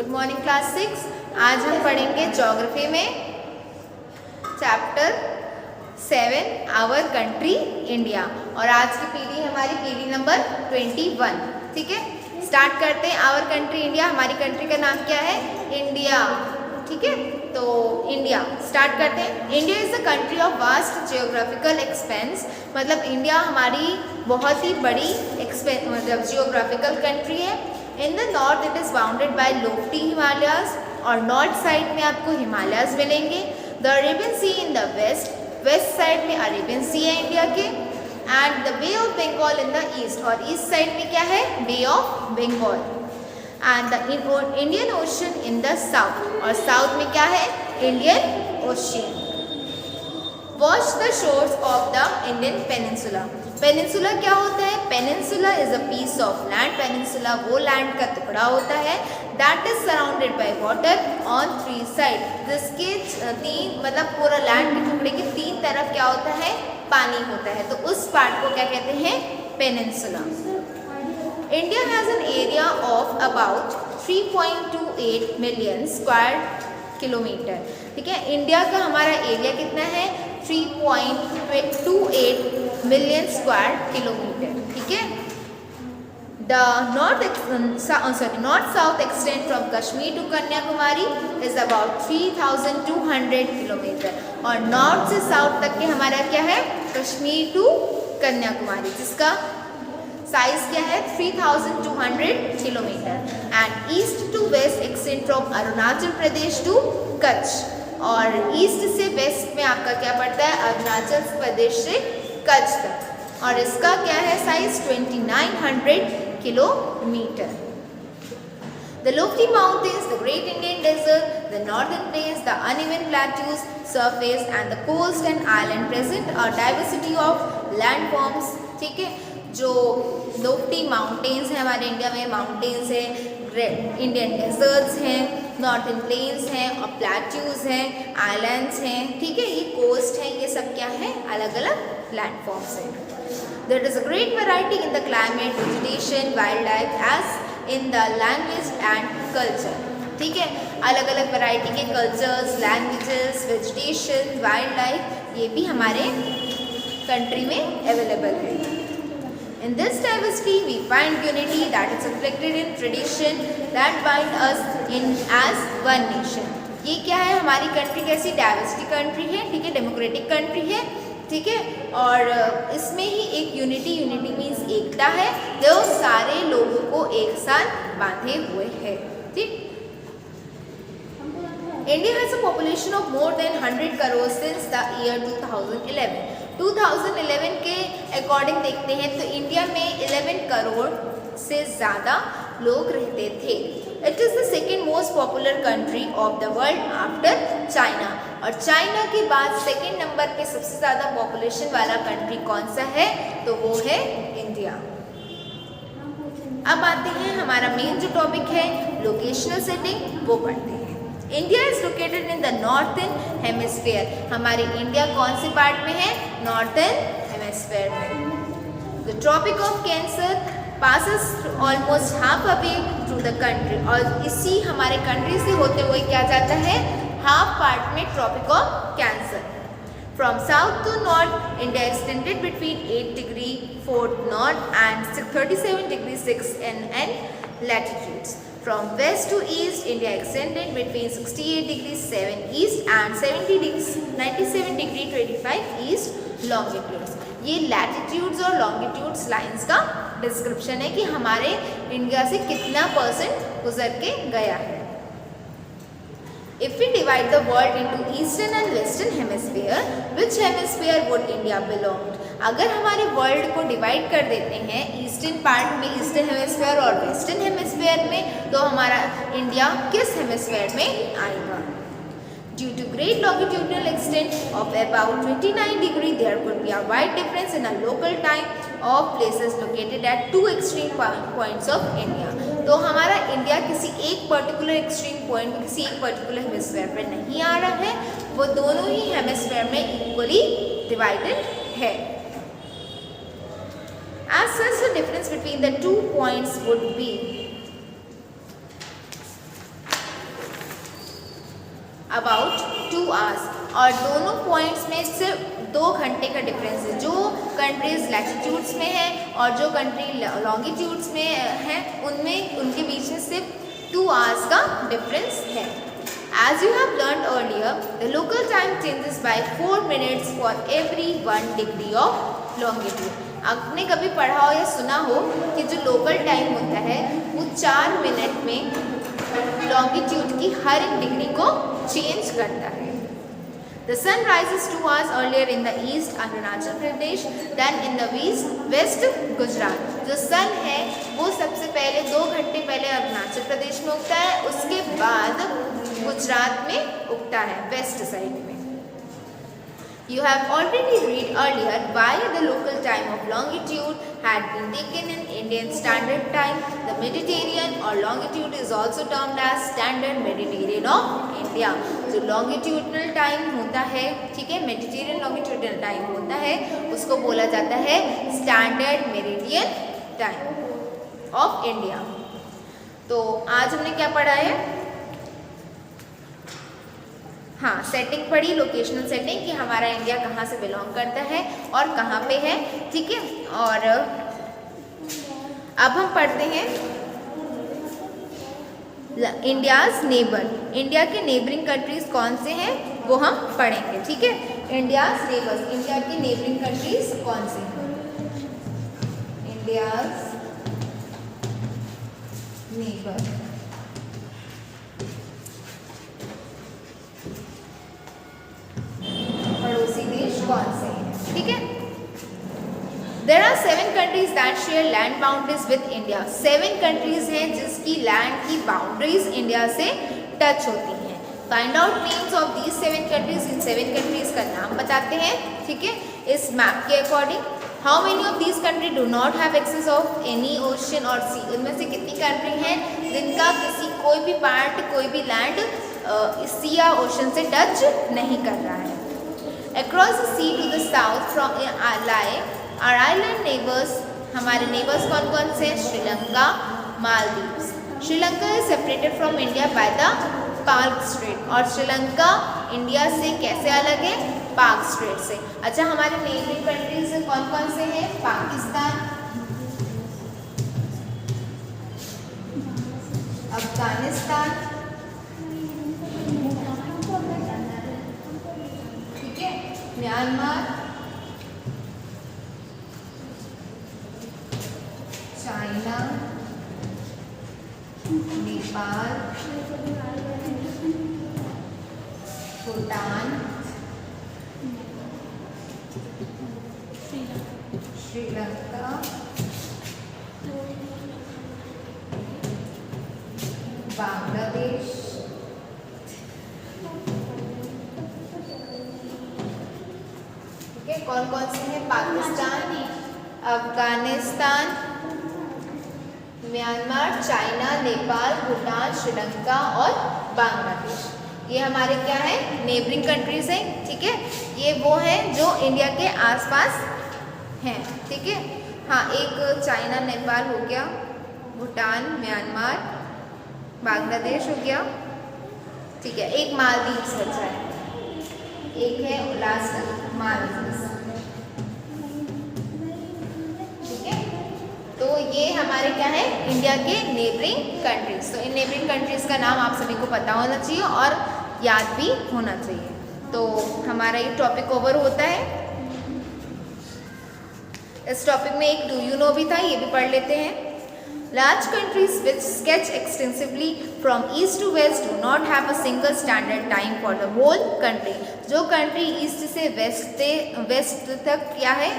Good morning class 6। आज हम पढ़ेंगे ज्योग्राफी में चैप्टर 7 आवर कंट्री इंडिया और आज की पीडी हमारी पीडी नंबर 21। ठीक है, स्टार्ट करते हैं। आवर कंट्री इंडिया, हमारी कंट्री का नाम क्या है? इंडिया। ठीक है, तो इंडिया स्टार्ट करते हैं। India is the country of vast geographical expanse, मतलब इंडिया हमारी बहुत ही बड़ी मतलब जियोग्राफिकल कंट्री है। In the north it is bounded by lofty Himalayas, और नॉर्थ साइड में आपको हिमालयाज मिलेंगे। The Arabian sea in the west side में अरेबियन सी है इंडिया के, and the bay of Bengal in the east, और ईस्ट साइड में क्या है? Bay of Bengal. And the Indian ocean in the south, और साउथ में क्या है? Indian ocean. Watch the shores of the Indian peninsula. Peninsula क्या होता है? Peninsula is a piece of land. Peninsula वो लैंड का टुकड़ा होता है that is surrounded by water on 3 side, जिसके 3 मतलब पूरा लैंड के टुकड़े के 3 तरफ क्या होता है? पानी होता है, तो उस पार्ट को क्या कहते हैं? Peninsula. India has an area of about 3.28 million square kilometre. ठीक है, इंडिया का हमारा एरिया कितना है? 3.28 मिलियन स्क्वायर किलोमीटर। ठीक है, the north south extend from Kashmir to Kanyakumari is about 3200 kilometre, और नॉर्थ से साउथ तक के हमारा क्या है? कश्मीर टू कन्याकुमारी, जिसका साइज क्या है? 3200 kilometre. And east to west extend from Arunachal Pradesh to Kutch, और ईस्ट से वेस्ट में आपका क्या पड़ता है? अरुणाचल प्रदेश से कच्छ तक, और इसका क्या है size? 2900 kilometre. The lofty mountains, the Great Indian Desert, the northern plains, the uneven plateaus, surface and the coast and island present a diversity of landforms। ठीक है, जो लोफ्टी माउंटेन्स हैं हमारे इंडिया में, माउंटेन्स हैं, इंडियन डेजर्ट्स हैं, northern planes हैं, और प्लेट्यूज हैं, आइलैंड्स हैं। ठीक है, ये कोस्ट है, ये सब क्या है? अलग अलग लैंडफॉर्म्स हैं। There is a great variety in the climate, vegetation, wildlife as in the language and culture. ठीक है, अलग अलग वैरायटी के cultures, languages, vegetation, wildlife, ये भी हमारे कंट्री में अवेलेबल है। In this diversity, we find unity that is reflected in tradition that bind us in as one nation। ये क्या है? हमारी कंट्री कैसी डाइवर्सिटी कंट्री है। ठीक है, डेमोक्रेटिक कंट्री है। ठीक है, और इसमें ही एक यूनिटी मीन्स एकता है, जो सारे लोगों को एक साथ बांधे हुए है। ठीक, India has a population of more than 100 crore since the year 2011। 2011 के अकॉर्डिंग देखते हैं तो इंडिया में 11 करोड़ से ज़्यादा लोग रहते थे। It is the second most popular country of the world after China, और चाइना के बाद सेकेंड नंबर पे सबसे ज़्यादा पॉपुलेशन वाला कंट्री कौन सा है? तो वो है इंडिया। अब आते हैं हमारा मेन जो टॉपिक है लोकेशनल सेटिंग, वो पढ़ते हैं। India is located in the northern hemisphere. हमारे इंडिया कौन से पार्ट में है? नॉर्थन हेमिस्फीयर में। The tropic of cancer passes almost halfway through the country, और इसी हमारे कंट्री से होते हुए क्या जाता है? हाफ पार्ट में tropic of cancer. From south to north India extended between 8 degree 4 north and 37 degree 6 and latitudes। From west to east, India extended between 68 degrees 7 east and 97 degree 25 east longitudes। ये latitudes और longitudes lines का description है कि हमारे India से कितना % गुजर के गया है। If we divide the world into eastern and western hemisphere, which hemisphere would India belong to? अगर हमारे वर्ल्ड को डिवाइड कर देते हैं ईस्टर्न पार्ट में, ईस्टर्न हेमिस्फीयर और वेस्टर्न हेमिस्फीयर में, तो हमारा इंडिया किस हेमिस्फीयर में आएगा? Due to great longitudinal extent of about 29 degree, there could be a wide difference in a local time of places located at 2 extreme points of India। तो हमारा India किसी एक पर्टिकुलर एक्सट्रीम पॉइंट में, किसी एक particular hemisphere पर नहीं आ रहा है, वो दोनों ही हेमिस्फीयर में इक्वली डिवाइडेड है। As such, the difference between the 2 points would be about 2 hours, और दोनों पॉइंट्स में सिर्फ 2 घंटे का डिफरेंस है। जो कंट्रीज लैटिट्यूड्स में है और जो कंट्री लॉन्गिट्यूड्स में है उनमें उनके बीच में सिर्फ 2 आवर्स का डिफरेंस है। As you have learned earlier, the local time changes by 4 minutes for every 1 degree of longitude. आपने कभी पढ़ा हो या सुना हो कि जो लोकल टाइम होता है वो 4 मिनट में लॉन्गिट्यूड की हर एक डिग्री को चेंज करता है। The sun rises 2 hours earlier in the east Arunachal Pradesh than in the west Gujarat. जो सन है वो सबसे पहले 2 घंटे पहले अरुणाचल प्रदेश में उगता है, उसके बाद गुजरात में उगता है वेस्ट साइड में। You have already read earlier why the local time of longitude had been taken in Indian Standard Time. The Mediterranean or longitude is also termed as Standard Mediterranean of India. जो longitudinal time होता है, ठीक है, Mediterranean longitudinal time होता है, उसको बोला जाता है Standard Meridian Time of India. तो आज हमने क्या पढ़ा है? हाँ, सेटिंग पढ़ी, लोकेशनल सेटिंग, कि हमारा इंडिया कहाँ से बिलोंग करता है और कहाँ पे है, ठीक है। और अब हम पढ़ते हैं इंडियाज़ नेबर। इंडिया के नेबरिंग कंट्रीज कौन से हैं वो हम पढ़ेंगे, ठीक है। इंडियाज़ नेबर्स, इंडिया के नेबरिंग कंट्रीज कौन से हैं? इंडियाज़ नेबर, पड़ोसी देश कौन से हैं, ठीक है। There are 7 countries that share land boundaries with India. 7 countries हैं जिसकी लैंड की बाउंड्रीज इंडिया से टच होती हैं। Find out names of these 7 countries. In 7 countries का नाम बताते हैं, ठीक है, इस मैप के according. How many of these countries do not have access of any ocean or sea? उनमें से कितनी कंट्री हैं जिनका किसी कोई भी पार्ट, कोई भी लैंड सी या ओशन से टच नहीं कर रहा है। Across the sea to the south from lie our island neighbors. हमारे नेबर्स कौन कौन से हैं? Sri Lanka, Maldives. Sri Lanka is separated from India by the park straight, और श्रीलंका इंडिया से कैसे अलग है? पार्क स्ट्रेट से। अच्छा, हमारे नेबरिंग कंट्रीज कौन कौन से हैं? पाकिस्तान, अफगानिस्तान, ठीक है, म्यांमार, चाइना, नेपाल, भूटान, श्रीलंका, बांग्लादेश, ठीक है। कौन कौन से हैं? पाकिस्तान, अफगानिस्तान, म्यांमार, चाइना, नेपाल, भूटान, श्रीलंका और बांग्लादेश। ये हमारे क्या है? नेबरिंग कंट्रीज हैं, ठीक है। ये वो हैं जो इंडिया के आसपास हैं, ठीक है। हाँ, एक चाइना, नेपाल हो गया, भूटान, म्यांमार, बांग्लादेश हो गया, ठीक है। एक मालदीव्स बचा है, एक है लास्ट मालदीव्स, ठीक है। तो ये हमारे क्या है? इंडिया के नेबरिंग कंट्रीज। तो इन नेबरिंग कंट्रीज का नाम आप सभी को पता होना चाहिए और याद भी होना चाहिए। तो हमारा ये टॉपिक ओवर होता है। इस टॉपिक में एक डू यू नो भी था, ये भी पढ़ लेते हैं। Large countries which sketch extensively from east to west do not have a single standard time for the whole country. जो कंट्री ईस्ट से वेस्ट तक क्या है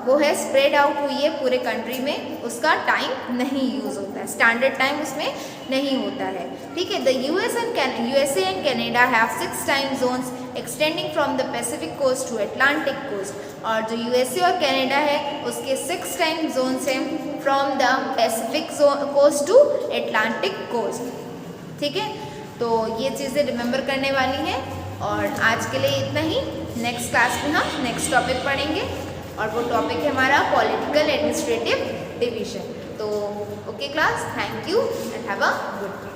वो है स्प्रेड आउट हुई है पूरे कंट्री में, उसका टाइम नहीं यूज़ होता है, स्टैंडर्ड टाइम उसमें नहीं होता है, ठीक है। The USA and Canada have 6 time zones extending from the Pacific coast to Atlantic coast. और जो USA और कैनेडा है उसके 6 टाइम जोन्स हैं from the Pacific coast to Atlantic coast, ठीक है। तो ये चीज़ें रिमेंबर करने वाली हैं। और आज के लिए इतना ही। नेक्स्ट क्लास में हम नेक्स्ट टॉपिक पढ़ेंगे और वो टॉपिक है हमारा पॉलिटिकल एडमिनिस्ट्रेटिव डिवीजन। तो okay class, thank you and have a good day.